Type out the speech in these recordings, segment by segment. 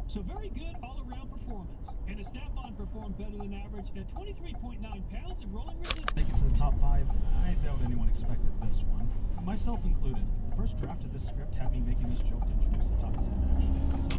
So very good all-around performance. And a snap-on performed better than average at 23.9 pounds of rolling resistance. Make it to the top 5. I doubt anyone expected this one, myself included. The first draft of this script had me making this joke to introduce the top 10, actually.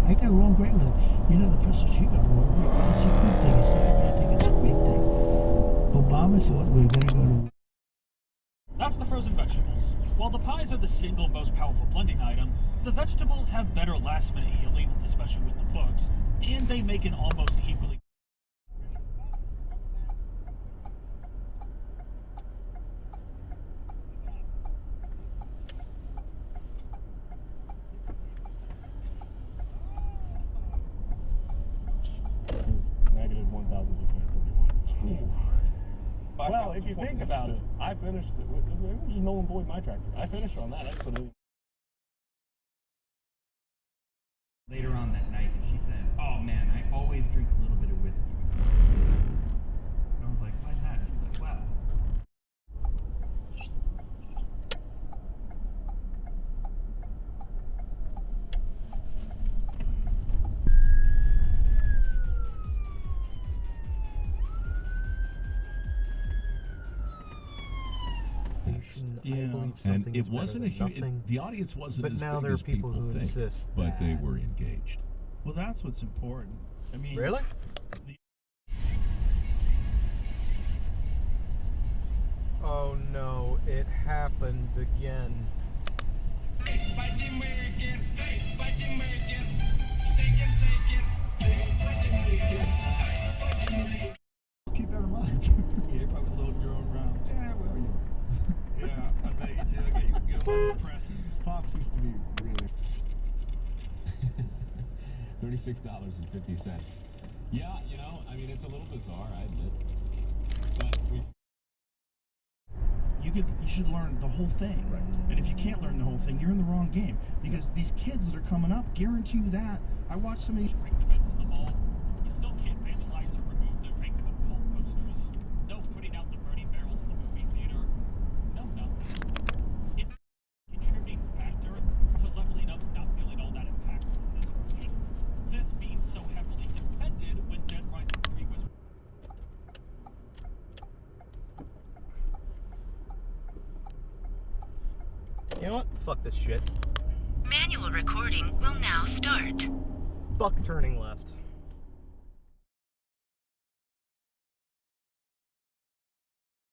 I got along great with him. You know, the person she got along great. That's a good thing. It's not a bad thing. It's a great thing. Obama thought we were going to go to... That's the frozen vegetables. While the pies are the single most powerful blending item, the vegetables have better last-minute healing, especially with the books, and they make an almost equally... Well, if you think about it, I finished it. It was just null and void my tractor. I finished on that. I just put it. Later on that night, and she said, "Oh man, I always drink a little bit of whiskey before I sleep." And I was like, "Why is that?" She's like, "Well." Yeah, and it wasn't a huge. The audience wasn't but as now big there are as people who think, insist but that. they were engaged. Well, that's what's important. I mean, really? Oh no, it happened again. Keep that in mind. Yeah, you're probably loading your own rounds. Yeah, well, yeah, I bet you did. I get you on the presses. Pops used to be really. $36.50. Yeah, you know, I mean, it's a little bizarre, I admit. But you should learn the whole thing. Right. And if you can't learn the whole thing, you're in the wrong game. Because these kids that are coming up, guarantee you that. I watched some of these. Break the beds in the mall. You still can't vandalize or remove the ranked up cult posters. No putting out the burning barrels in the movie theater. No nothing. It's a contributing factor to Leveling Up's not feeling all that impactful in this version. This being so heavily defended when Dead Rising 3 was... You know what? Fuck this shit. Manual recording will now start. Fuck turning left.